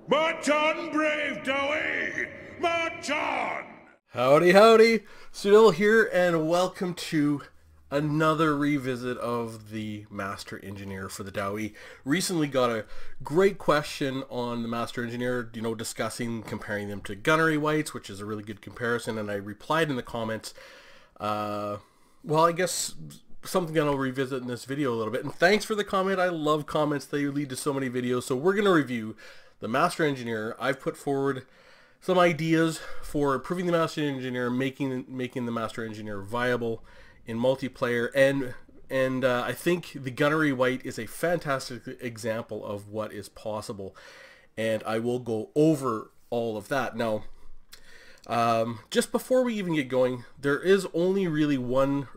March on, brave Dowie! March on! Howdy, howdy! Sunil here, and welcome to another revisit of the Master Engineer for the Dowie. Recently got a great question on the Master Engineer, discussing, comparing them to gunnery whites, which is a really good comparison, and I replied in the comments, I guess something that I'll revisit in this video a little bit. And thanks for the comment. I love comments. They lead to so many videos. So we're going to review the Master Engineer. I've put forward some ideas for improving the Master Engineer, making the Master Engineer viable in multiplayer, and I think the gunnery white is a fantastic example of what is possible, and I will go over all of that. Now, just before we even get going, there is only really one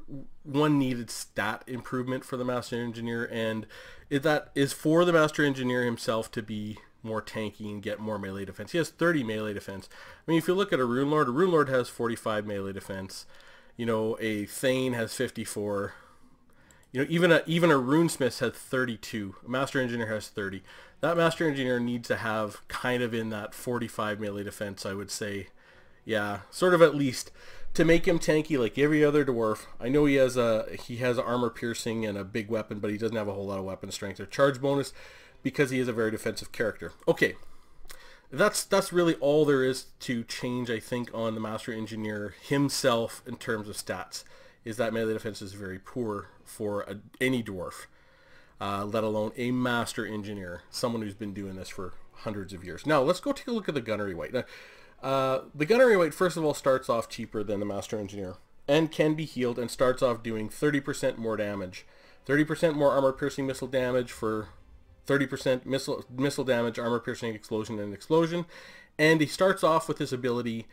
needed stat improvement for the Master Engineer, and that is for the Master Engineer himself to be more tanky and get more melee defense. He has 30 melee defense. I mean, if you look at a Rune Lord has 45 melee defense. A Thane has 54. Even a Runesmith has 32. A Master Engineer has 30. That Master Engineer needs to have kind of in that 45 melee defense, I would say. Yeah, sort of at least to make him tanky like every other dwarf. I know he has armor piercing and a big weapon, but he doesn't have a whole lot of weapon strength or charge bonus because he is a very defensive character. Okay, that's really all there is to change, I think, on the Master Engineer himself in terms of stats. Is that melee defense is very poor for any dwarf, let alone a Master Engineer, someone who's been doing this for hundreds of years. Now let's go take a look at the gunnery white. Now, the gunnery white, first of all, starts off cheaper than the Master Engineer and can be healed, and starts off doing 30% more damage, 30% more armor piercing missile damage for 30% missile damage, armor piercing, explosion, and explosion. And he starts off with this ability,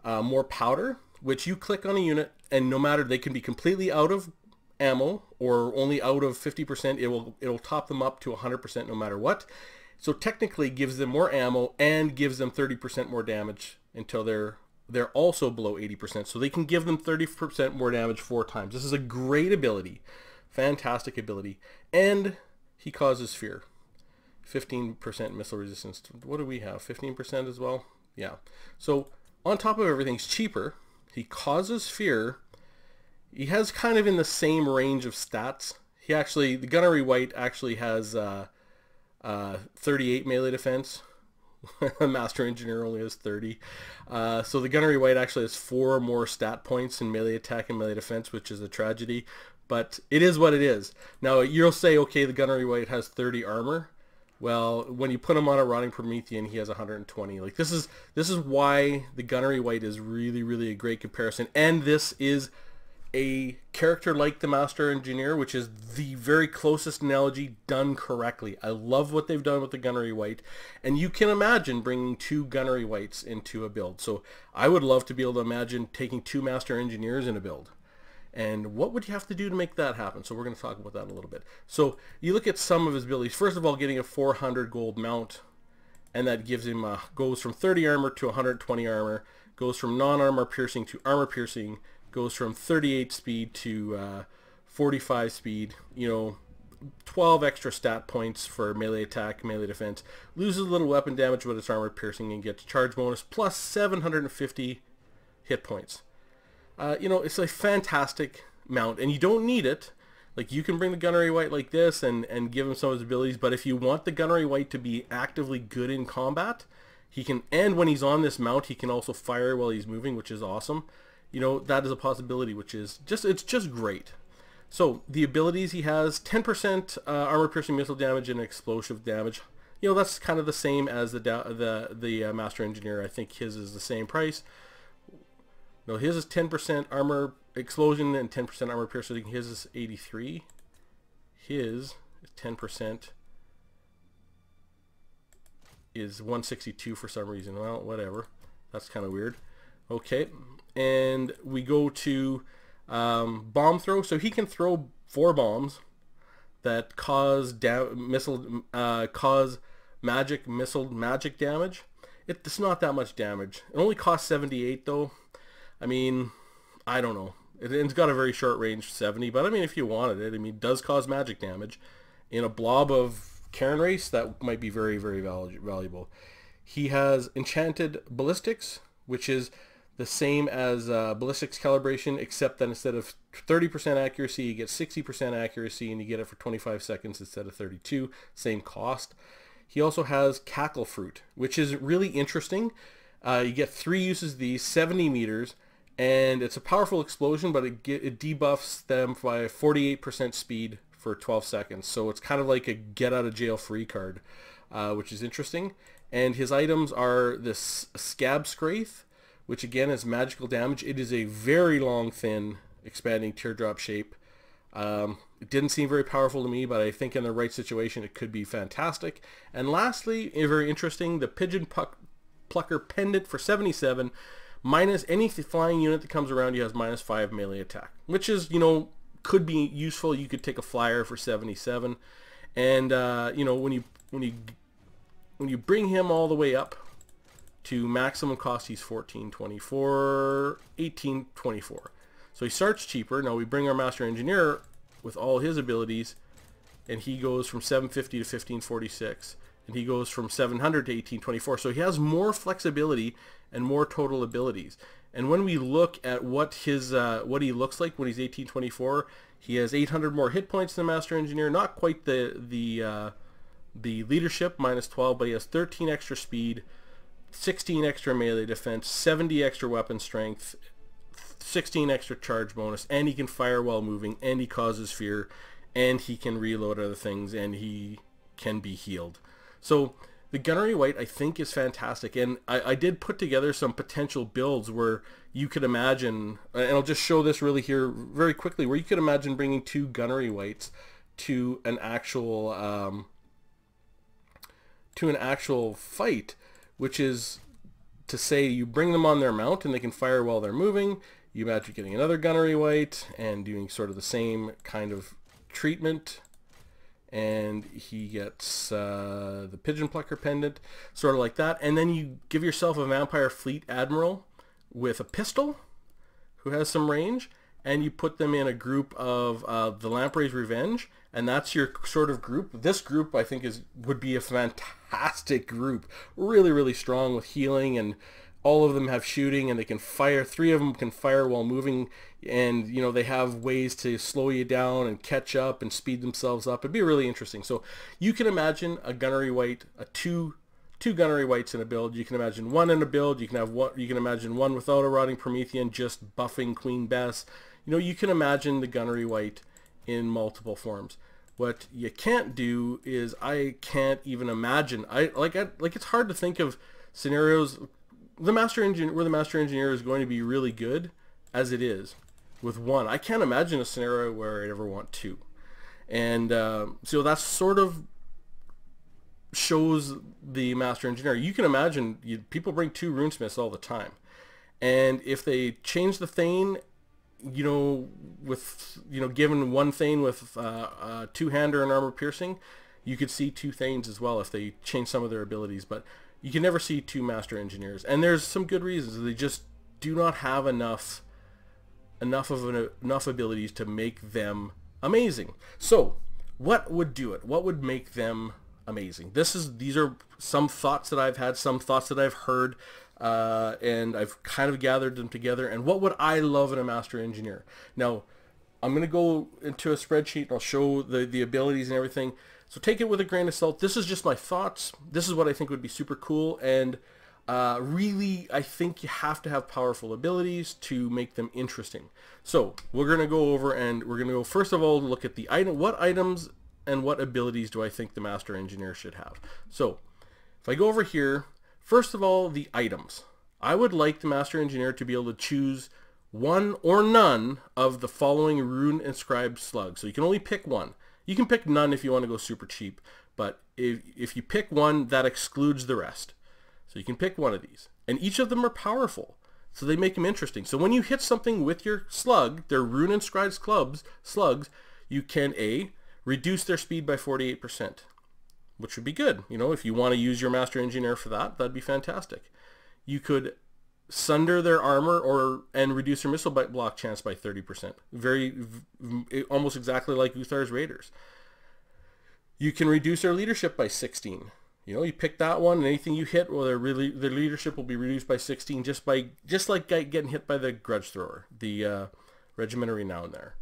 more powder, which you click on a unit, and no matter, they can be completely out of ammo or only out of 50%, it'll top them up to 100% no matter what. So technically gives them more ammo and gives them 30% more damage until they're also below 80%. So they can give them 30% more damage 4 times. This is a great ability, fantastic ability, and he causes fear. 15% missile resistance. What do we have? 15% as well? Yeah. So on top of everything, he's cheaper. He causes fear. He has kind of in the same range of stats. The gunnery white actually has 38 melee defense. Master Engineer only has 30. So the gunnery white actually has 4 more stat points in melee attack and melee defense, which is a tragedy. But it is what it is. Now you'll say, okay, the gunnery white has 30 armor. Well, when you put him on a Rotting Promethean, he has 120. Like, this is why the gunnery white is really, really a great comparison. And this is a character like the Master Engineer, which is the very closest analogy done correctly. I love what they've done with the gunnery white, and you can imagine bringing 2 gunnery whites into a build. So I would love to be able to imagine taking 2 Master Engineers in a build. And what would you have to do to make that happen? So we're going to talk about that a little bit. So you look at some of his abilities. First of all, getting a 400 gold mount, and that gives him goes from 30 armor to 120 armor, goes from non-armor piercing to armor piercing, goes from 38 speed to 45 speed, 12 extra stat points for melee attack, melee defense, loses a little weapon damage with its armor piercing, and gets charge bonus, plus 750 hit points. It's a fantastic mount, and you don't need it. Like, you can bring the gunnery white like this and give him some of his abilities, but if you want the gunnery white to be actively good in combat, he can, and when he's on this mount, he can also fire while he's moving, which is awesome. That is a possibility, which is it's just great. So the abilities he has: 10% armor piercing missile damage and explosive damage. That's kind of the same as the Master Engineer. I think his is the same price. No, his is 10% armor explosion and 10% armor piercing. His is 83. His 10% is 162 for some reason. Well, whatever. That's kind of weird. Okay, and we go to bomb throw. So he can throw 4 bombs that cause magic damage. It's not that much damage. It only costs 78 though. I mean, I don't know. It's got a very short range, 70, but I mean, if you wanted it, it does cause magic damage. In a blob of Karen race, that might be very, very valuable. He has enchanted ballistics, which is the same as ballistics calibration, except that instead of 30% accuracy, you get 60% accuracy, and you get it for 25 seconds instead of 32. Same cost. He also has cackle fruit, which is really interesting. You get 3 uses of these, 70 meters, and it's a powerful explosion, but it debuffs them by 48% speed for 12 seconds. So it's kind of like a get out of jail free card, which is interesting. And his items are this Scab Scraith, which again is magical damage. It is a very long, thin, expanding teardrop shape. It didn't seem very powerful to me, but I think in the right situation it could be fantastic. And lastly, very interesting, the Pigeon Plucker Pendant for 77, minus any flying unit that comes around you has -5 melee attack, which is, you know, could be useful. You could take a flyer for 77, and you know, when you bring him all the way up to maximum cost, he's 1424, 1824. So he starts cheaper. Now we bring our Master Engineer with all his abilities, and he goes from 750 to 1546, and he goes from 700 to 1824. So he has more flexibility and more total abilities. And when we look at what his what he looks like when he's 1824, he has 800 more hit points than the Master Engineer. Not quite the leadership, -12, but he has 13 extra speed, 16 extra melee defense, 70 extra weapon strength, 16 extra charge bonus, and he can fire while moving, and he causes fear, and he can reload other things, and he can be healed. So the Gunnery Wight, I think, is fantastic, and I did put together some potential builds where you could imagine, and I'll just show this really here very quickly, where you could imagine bringing 2 Gunnery Wights to an actual fight, which is to say you bring them on their mount and they can fire while they're moving. You imagine getting another Gunnery Wight and doing sort of the same kind of treatment, and he gets the Pigeon Plucker Pendant, sort of like that. And then you give yourself a Vampire Fleet Admiral with a pistol who has some range, and you put them in a group of the Lamprey's Revenge, and that's your sort of group. This group, I think, would be a fantastic group. Really, really strong with healing, and all of them have shooting, and they can fire. 3 of them can fire while moving, and you know, they have ways to slow you down and catch up and speed themselves up. It'd be really interesting. So you can imagine a Gunnery Wight, two Gunnery Wights in a build. You can imagine one in a build. You can have one. You can imagine one without a Rotting Promethean, just buffing Queen Bess. You know, you can imagine the Gunnery Wight in multiple forms. What you can't do is, I can't even imagine. Like it's hard to think of scenarios. Where the Master Engineer is going to be really good as it is with 1. I can't imagine a scenario where I'd ever want 2. And so that sort of shows the Master Engineer. You can imagine people bring 2 Runesmiths all the time, and if they change the Thane, you know, with, you know, given 1 Thane with 2-hander and armor piercing, you could see 2 Thanes as well if they change some of their abilities. But you can never see 2 Master Engineers, and there's some good reasons. They just do not have enough abilities to make them amazing. So what would do it? What would make them amazing? These are some thoughts that I've had, some thoughts that I've heard, and I've kind of gathered them together. And what would I love in a Master Engineer? Now, I'm going to go into a spreadsheet and I'll show the abilities and everything. So take it with a grain of salt. This is just my thoughts. This is what I think would be super cool. And really, I think you have to have powerful abilities to make them interesting. So we're going to go over, and we're going to go, first of all, look at the item. What items and what abilities do I think the Master Engineer should have? So if I go over here, first of all, the items. I would like the Master Engineer to be able to choose 1 or none of the following rune inscribed slugs. So you can only pick 1. You can pick none if you want to go super cheap, but if you pick 1, that excludes the rest. So you can pick 1 of these, and each of them are powerful, so they make them interesting. So when you hit something with your slug, their rune inscribed slugs, you can A, reduce their speed by 48%, which would be good. You know, if you want to use your Master Engineer for that, that'd be fantastic. You could sunder their armor and reduce their missile block chance by 30%. Almost exactly like Uthar's Raiders. You can reduce their leadership by 16. You know, you pick that one, and anything you hit, well, their leadership will be reduced by 16 just like getting hit by the Grudge Thrower, the Regiment of Renown there.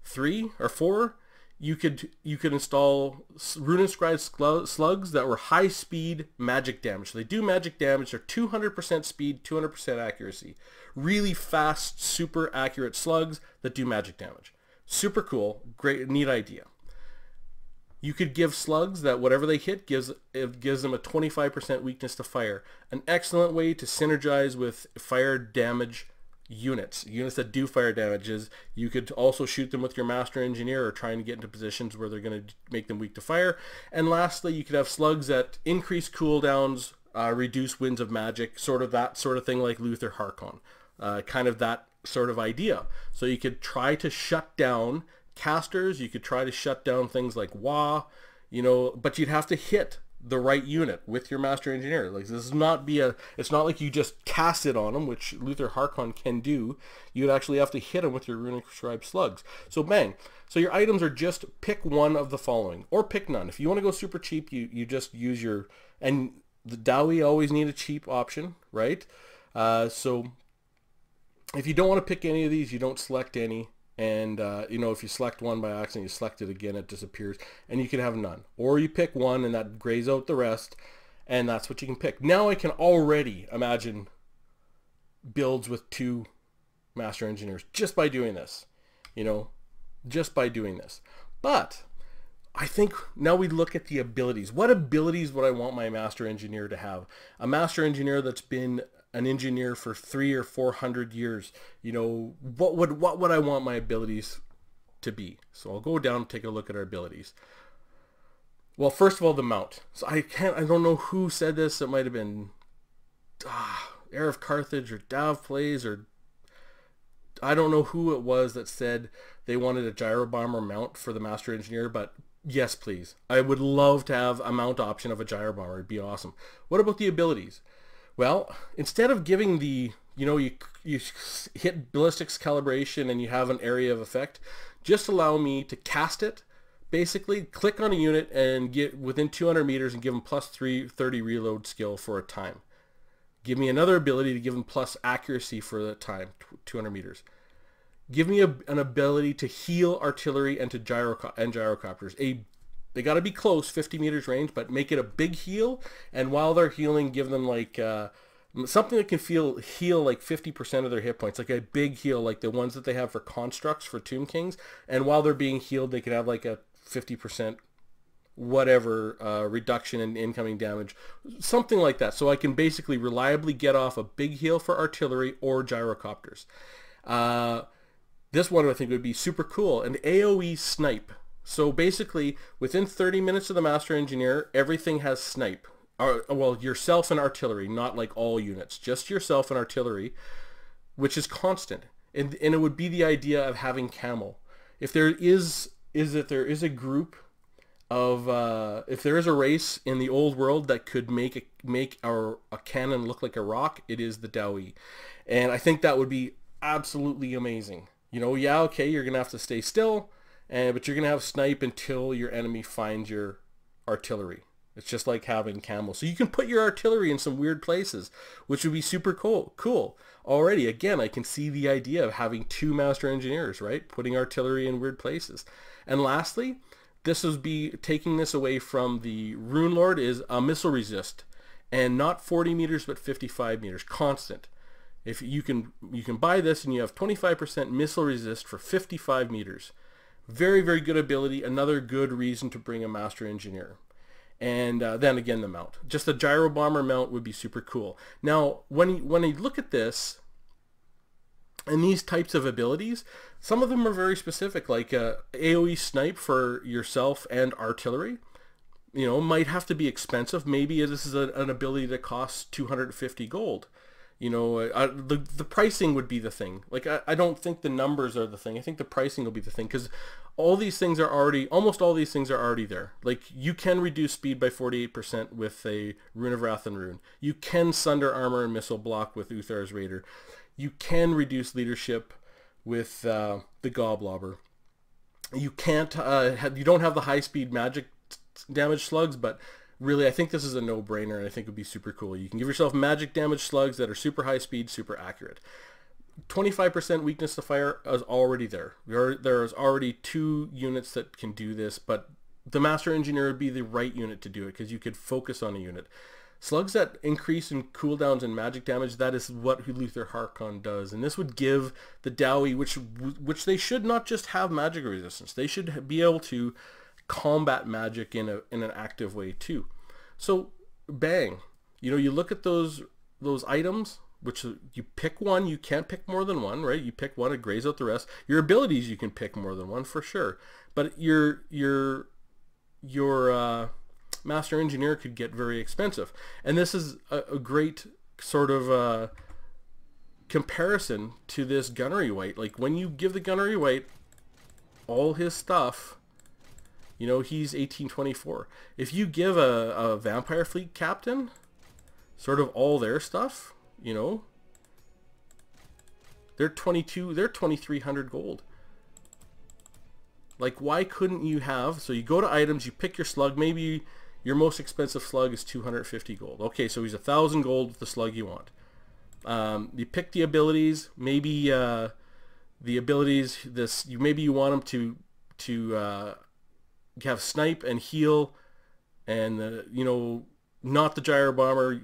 3 or 4, you could install Rune Inscribed Slugs that were high speed magic damage. So they do magic damage. They're 200% speed, 200% accuracy. Really fast, super accurate slugs that do magic damage. Super cool, great, neat idea. You could give slugs that whatever they hit gives them a 25% weakness to fire. An excellent way to synergize with fire damage units that do fire damages. You could also shoot them with your Master Engineer or trying to get into positions where they're going to make them weak to fire. And lastly, you could have slugs that increase cooldowns, reduce winds of magic, that sort of thing, like Luther Harkon. Kind of that sort of idea. So you could try to shut down casters, you could try to shut down things like Wah, but you'd have to hit the right unit with your Master Engineer. Like, this is not it's not like you just cast it on them, which Luther Harkon can do. You'd actually have to hit them with your Rune Inscribed Slugs. So bang. So your items are just pick one of the following, or pick none. If you want to go super cheap, you just use and the Dowie always need a cheap option, right? So if you don't want to pick any of these, you don't select any. And, if you select one by accident, you select it again, it disappears. And you can have none. Or you pick one and that grays out the rest. And that's what you can pick. Now I can already imagine builds with 2 Master Engineers just by doing this. Just by doing this. But I think now we look at the abilities. What abilities would I want my Master Engineer to have? A Master Engineer that's been an engineer for 300 or 400 years, what would I want my abilities to be? So I'll go down and take a look at our abilities. Well, first of all, the mount. So I don't know who said this. It might have been Heir of Carthage or Dav Plays, or I don't know who it was that said they wanted a gyro bomber mount for the Master Engineer, but yes, please. I would love to have a mount option of a gyro bomber. It'd be awesome. What about the abilities? Well, instead of giving you hit ballistics calibration and you have an area of effect, just allow me to cast it. Basically, click on a unit and get within 200 meters and give them plus 30 reload skill for a time. Give me another ability to give them plus accuracy for the time, 200 meters. Give me an ability to heal artillery and gyrocopters. They got to be close, 50 meters range, but make it a big heal. And while they're healing, give them like something that can heal like 50% of their hit points, like a big heal, like the ones that they have for constructs for Tomb Kings. And while they're being healed, they could have like a 50% whatever reduction in incoming damage, something like that. So I can basically reliably get off a big heal for artillery or gyrocopters. This one I think would be super cool. An AoE snipe. So basically, within 30 minutes of the Master Engineer, everything has snipe. Well, yourself and artillery, not like all units. Just yourself and artillery, which is constant. And it would be the idea of having camel. If there is a group of, if there is a race in the old world that could make a cannon look like a rock, it is the Dowie. And I think that would be absolutely amazing. Yeah, okay, you're going to have to stay still. But you're going to have snipe until your enemy finds your artillery. It's just like having camel. So you can put your artillery in some weird places, which would be super cool. Already, again, I can see the idea of having 2 Master Engineers, right? Putting artillery in weird places. And lastly, this would be taking this away from the Rune Lord, is a missile resist. And not 40 meters, but 55 meters. Constant. If you can buy this and you have 25% missile resist for 55 meters. Very, very good ability. Another good reason to bring a Master Engineer. And then again, the mount. Just a gyro bomber mount would be super cool. Now, when you look at this and these types of abilities, some of them are very specific, like AoE snipe for yourself and artillery. Might have to be expensive. Maybe this is an ability that costs 250 gold. The pricing would be the thing. Like, I don't think the numbers are the thing. I think the pricing will be the thing, because almost all these things are already there. Like, you can reduce speed by 48% with a Rune of Wrath and Rune. You can sunder armor and missile block with Uthar's Raider. You can reduce leadership with the Goblobber. You can't, you don't have the high speed magic damage slugs, but really, I think this is a no-brainer, and I think it would be super cool. You can give yourself magic damage slugs that are super high speed, super accurate. 25% weakness to fire is already there. There's already 2 units that can do this, but the Master Engineer would be the right unit to do it because you could focus on a unit. Slugs that increase in cooldowns and magic damage, that is what Luther Harkon does. And this would give the Dowie, which they should not just have magic resistance. They should be able to combat magic in an active way too. So bang, you look at those items, which you pick one. You can't pick more than one, right? You pick one, it grays out the rest. Your abilities, you can pick more than one for sure, but your Master Engineer could get very expensive. And this is a great sort of comparison to this Gunnery Wight. Like when you give the Gunnery Wight all his stuff, he's 1824. If you give a Vampire Fleet captain sort of all their stuff, they're 2300 gold. Like, why couldn't you have, so you go to items, you pick your slug, maybe your most expensive slug is 250 gold. Okay, so he's 1,000 gold with the slug you want. You pick the abilities, maybe the abilities, maybe you want him to have snipe and heal, and not the gyro bomber.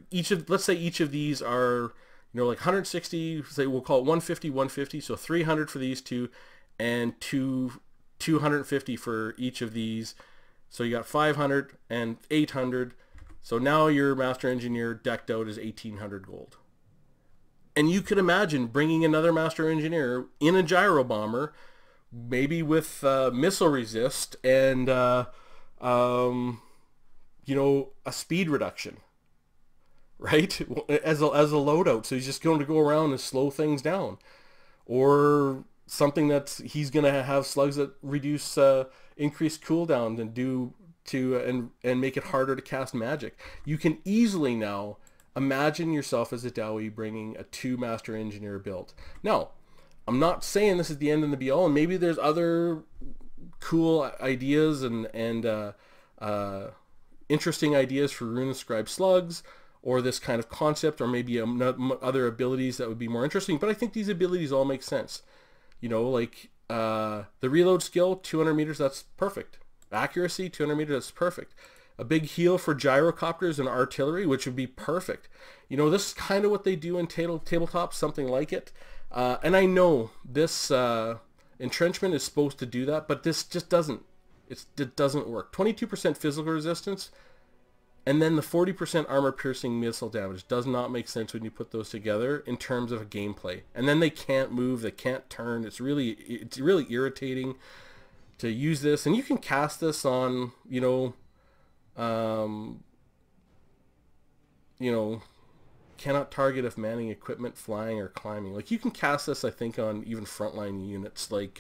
Let's say each of these are like 160. Say we'll call it 150, 150. So 300 for these two, and 250 for each of these. So you got 500 and 800. So now your Master Engineer decked out is 1800 gold. And you could imagine bringing another Master Engineer in a gyro bomber, maybe with missile resist and a speed reduction, right? As a loadout. So he's just going to go around and slow things down, or something that he's going to have slugs that reduce increased cooldown and make it harder to cast magic. You can easily now imagine yourself as a Dowie bringing a 2 Master Engineer build. Now, I'm not saying this is the end and the be all, and maybe there's other cool ideas and interesting ideas for Rune Inscribed slugs, or this kind of concept, or maybe other abilities that would be more interesting. But I think these abilities all make sense. Like the reload skill, 200 meters, that's perfect. Accuracy, 200 meters, that's perfect. A big heal for gyrocopters and artillery, which would be perfect. This is kind of what they do in tabletop, something like it. And I know this entrenchment is supposed to do that, but this just doesn't. It doesn't work. 22% physical resistance, and then the 40% armor-piercing missile damage does not make sense when you put those together in terms of a gameplay. And then they can't move, they can't turn. It's really irritating to use this. And you can cast this on, cannot target if manning equipment, flying, or climbing. Like, you can cast this, I think, on even frontline units like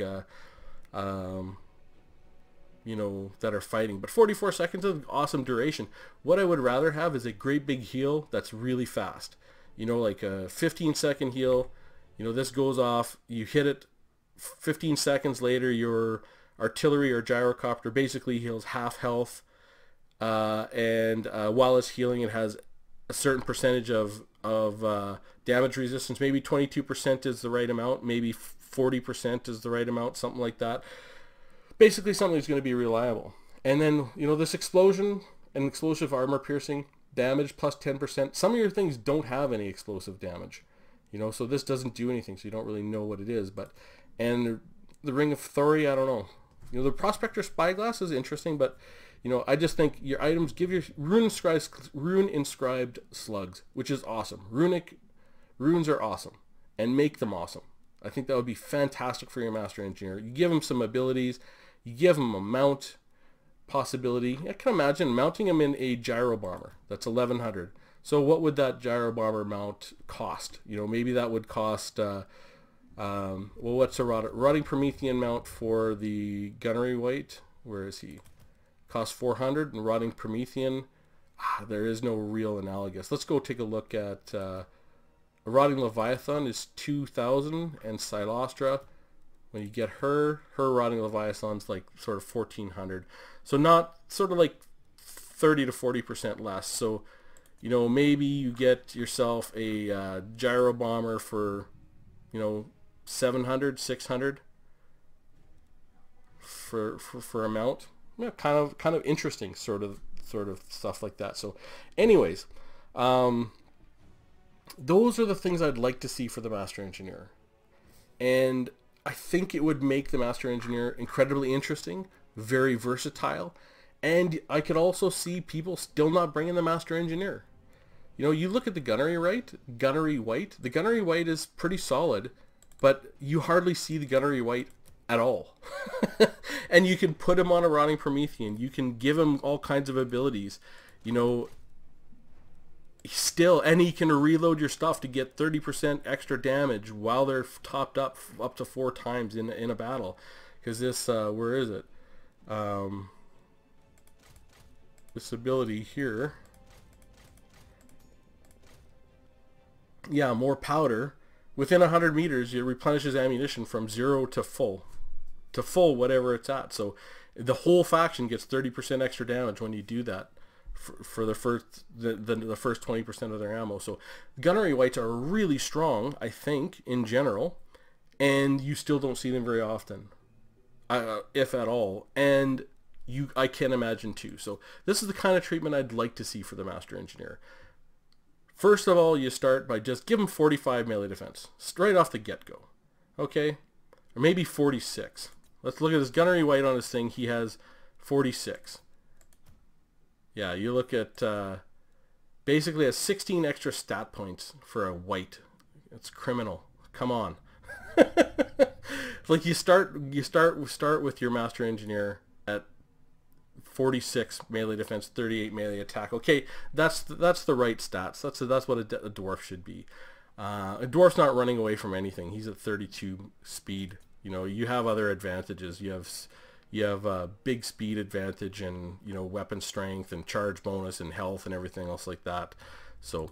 that are fighting. But 44 seconds is awesome duration. What I would rather have is a great big heal that's really fast. Like a 15-second heal. This goes off, you hit it, 15 seconds later your artillery or gyrocopter basically heals half health. And while it's healing, it has a certain percentage of damage resistance. Maybe 22% is the right amount. Maybe 40% is the right amount, something like that. Basically something that's going to be reliable. And then, this explosion and explosive armor piercing damage plus 10%. Some of your things don't have any explosive damage, so this doesn't do anything, so you don't really know what it is. And the Ring of Thori, I don't know. The Prospector Spyglass is interesting, but I just think your items give your rune inscribed slugs, which is awesome. Runes are awesome, and make them awesome. I think that would be fantastic for your Master Engineer. You give him some abilities, you give him a mount possibility. I can imagine mounting him in a gyro bomber. That's 1100. So what would that gyro bomber mount cost? Maybe that would cost what's a rotting Promethean mount for the Gunnery Wight? Where is he? Cost 400, and rotting Promethean, there is no real analogous. Let's go take a look at a rotting Leviathan is 2,000, and Silostra, when you get her rotting Leviathan's like sort of 1,400. So not sort of like 30 to 40% less. So, you know, maybe you get yourself a gyro bomber for, you know, 700, 600 for a mount. Yeah, kind of interesting sort of stuff like that. So anyways, those are the things I'd like to see for the Master Engineer. And I think it would make the Master Engineer incredibly interesting, very versatile, and I could also see people still not bringing the Master Engineer. You know, you look at the Gunnery White. The Gunnery White is pretty solid, but you hardly see the Gunnery White at all. And you can put him on a Rotting Promethean. You can give him all kinds of abilities. You know, still, and he can reload your stuff to get 30% extra damage while they're topped up to 4 times in a battle. Because this, where is it? This ability here. Yeah, more powder. Within 100 meters, it replenishes ammunition from 0 to full. Whatever it's at. So the whole faction gets 30% extra damage when you do that for the first 20% of their ammo. So Gunnery Whites are really strong, I think, in general, and you still don't see them very often, if at all. And I can imagine too. So this is the kind of treatment I'd like to see for the Master Engineer. First of all, you start by just give him 45 melee defense straight off the get-go, okay? Or maybe 46. Let's look at this Gunnery White on his thing. He has 46. Yeah, you look at basically has 16 extra stat points for a white. It's criminal. Come on. Like you start with your Master Engineer at 46 melee defense, 38 melee attack. Okay, that's the right stats. That's what a dwarf should be. A dwarf's not running away from anything. He's at 32 speed. You know, you have other advantages. You have a big speed advantage and, you know, weapon strength and charge bonus and health and everything else like that. So,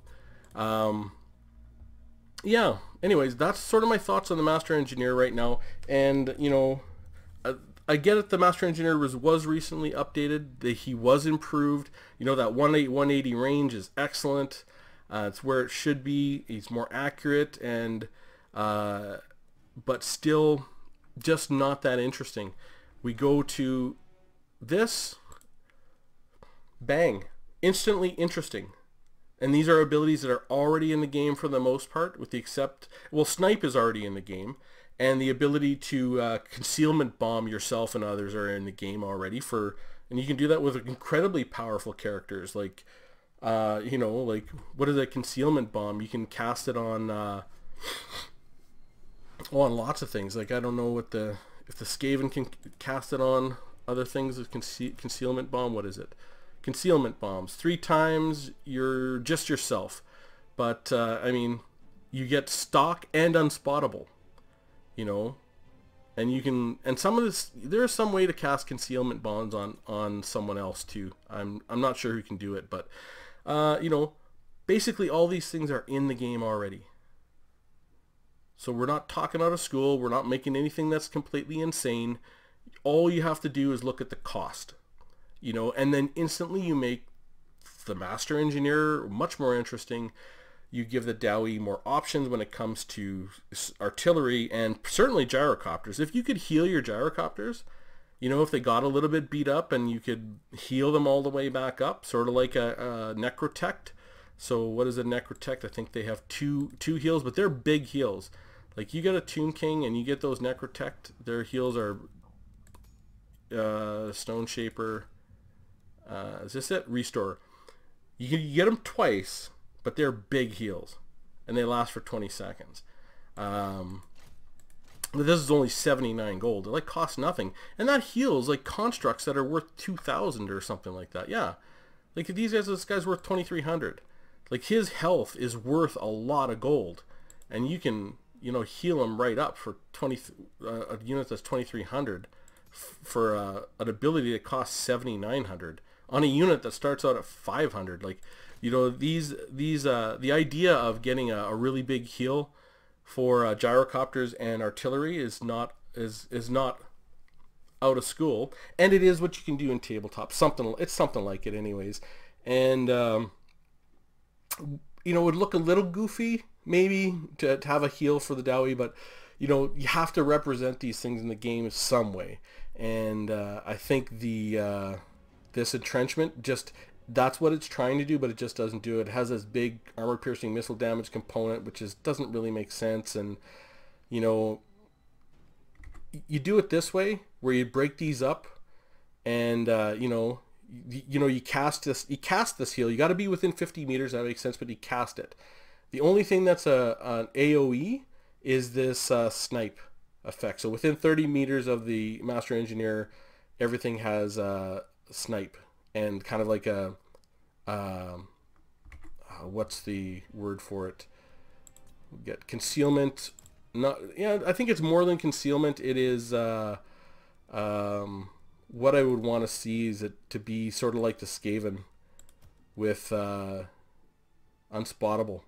yeah. Anyways, that's sort of my thoughts on the Master Engineer right now. And, you know, I get it. The Master Engineer was recently updated. He was improved. You know, that 180 range is excellent. It's where it should be. He's more accurate and, but still just not that interesting. We go to this, bang, instantly interesting. And these are abilities that are already in the game for the most part, with the Snipe is already in the game, and the ability to concealment bomb yourself and others are in the game already and you can do that with incredibly powerful characters, like, you know, like, what is a concealment bomb? You can cast it on lots of things. Like, I don't know if the Skaven can cast it on other things. Concealment bomb, what is it? Concealment bombs. 3 times you're just yourself. But, I mean, you get stock and unspottable, you know? And you can, and some of this, there's some way to cast concealment bombs on someone else too. I'm not sure who can do it, but, you know, basically all these things are in the game already. So we're not talking out of school. We're not making anything that's completely insane. All you have to do is look at the cost, you know, and then instantly you make the Master Engineer much more interesting. You give the Dowie more options when it comes to artillery and certainly gyrocopters. If you could heal your gyrocopters, you know, if they got a little bit beat up and you could heal them all the way back up, sort of like a Necrotect. So what is a Necrotect? I think they have two heals, but they're big heals. Like, you get a Tomb King and you get those Necrotect, their heals are Stone Shaper. Is this it? Restore. You get them twice, but they're big heals, and they last for 20 seconds. But this is only 79 gold. It like costs nothing, and that heals like constructs that are worth 2,000 or something like that. Yeah, like this guy's worth 2,300. Like, his health is worth a lot of gold, and you can, you know, heal him right up for a unit that's 2,300 for an ability that costs 7,900 on a unit that starts out at 500. Like, you know, the idea of getting a really big heal for gyrocopters and artillery is not out of school, and it is what you can do in tabletop. It's something like it, anyways. And it would look a little goofy maybe to have a heal for the Dowie, but you have to represent these things in the game some way. And I think this entrenchment that's what it's trying to do, but it just doesn't do it. It has this big armor-piercing missile damage component, which doesn't really make sense. And you do it this way, where you break these up, and you cast this heal. You got to be within 50 meters. That makes sense, but you cast it. The only thing that's an AOE is this snipe effect. So within 30 meters of the Master Engineer, everything has snipe, and kind of like a what's the word for it? We get concealment. I think it's more than concealment. It is what I would want to see is it to be sort of like the Skaven with unspotable.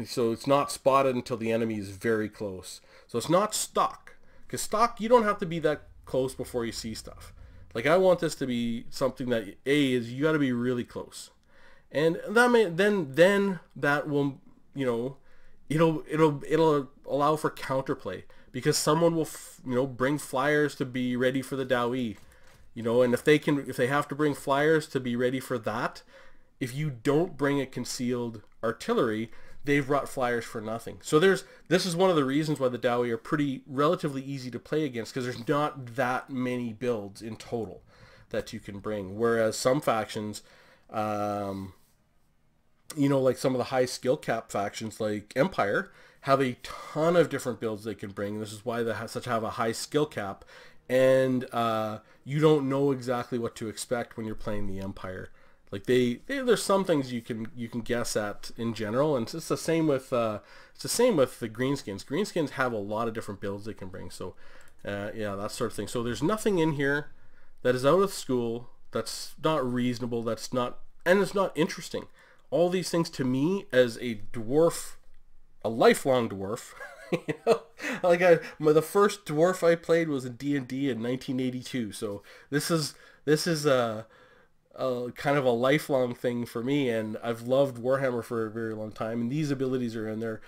So it's not spotted until the enemy is very close. So it's not stock, because stock, you don't have to be that close before you see stuff. Like, I want this to be something that is you got to be really close, and then that will it'll allow for counterplay, because someone will bring flyers to be ready for the Dowie, and if they have to bring flyers to be ready for that, if you don't bring a concealed artillery, they've brought flyers for nothing. So this is one of the reasons why the Dowie are relatively easy to play against, because there's not that many builds in total that you can bring. Whereas some factions, like some of the high skill cap factions like Empire, have a ton of different builds they can bring. This is why they have a high skill cap, and you don't know exactly what to expect when you're playing the Empire. Like there's some things you can guess at in general, and it's the same with the greenskins. Greenskins have a lot of different builds they can bring. So that sort of thing. So there's nothing in here that is out of school, that's not reasonable, it's not interesting. All these things, to me, as a dwarf, a lifelong dwarf, the first dwarf I played was in D&D in 1982. So this is a kind of a lifelong thing for me, and I've loved Warhammer for a very long time, and these abilities are in there.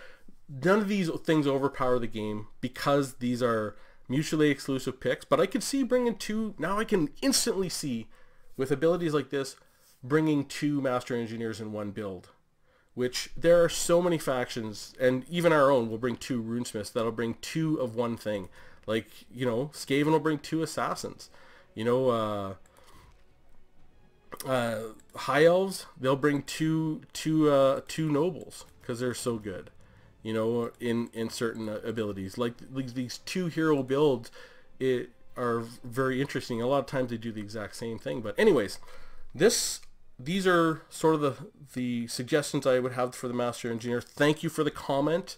None of these things overpower the game because these are mutually exclusive picks, but I could see bringing two. Now I can instantly see, with abilities like this, bringing two Master Engineers in one build, which there are so many factions, and even our own will bring two Runesmiths that'll bring two of one thing. Like, Skaven will bring two Assassins. High Elves, they'll bring two Nobles, because they're so good, in certain abilities. Like these two hero builds are very interesting. A lot of times they do the exact same thing. But anyways, these are sort of the suggestions I would have for the Master Engineer. Thank you for the comment.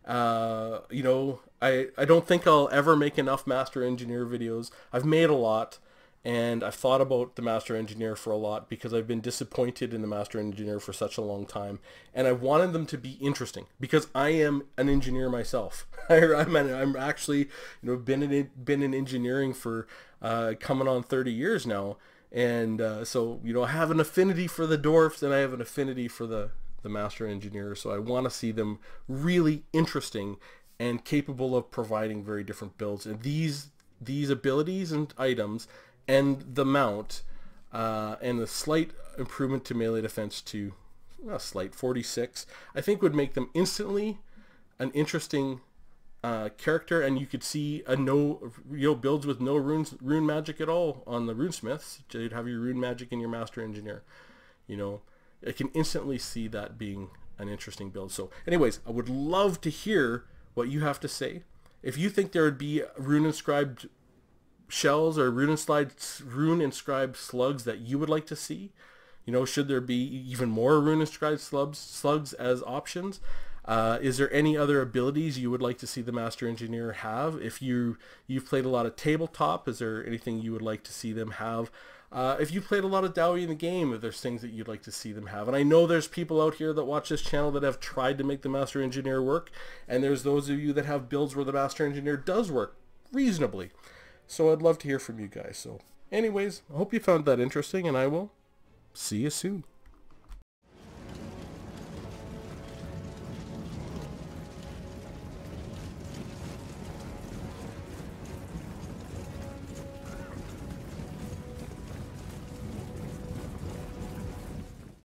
I don't think I'll ever make enough Master Engineer videos. I've made a lot, and I've thought about the Master Engineer for a lot, because I've been disappointed in the Master Engineer for such a long time, and I wanted them to be interesting, because I am an engineer myself. I'm actually been in engineering for coming on 30 years now, and so I have an affinity for the dwarfs, and I have an affinity for the Master Engineer. So I want to see them really interesting and capable of providing very different builds. And these abilities and items, and the mount, and the slight improvement to melee defense to a slight 46, I think would make them instantly an interesting character. And you could see builds with no rune magic at all on the Runesmiths. You'd have your rune magic in your Master Engineer. I can instantly see that being an interesting build. So anyways, I would love to hear what you have to say. If you think there would be rune inscribed shells or rune inscribed slugs that you would like to see, should there be even more rune inscribed slugs as options? Is there any other abilities you would like to see the Master Engineer have? If you've played a lot of tabletop, is there anything you would like to see them have? If you played a lot of Dowie in the game, if there's things that you'd like to see them have. And I know there's people out here that watch this channel that have tried to make the Master Engineer work, and there's those of you that have builds where the Master Engineer does work reasonably. So I'd love to hear from you guys. So anyways, I hope you found that interesting, and I will see you soon.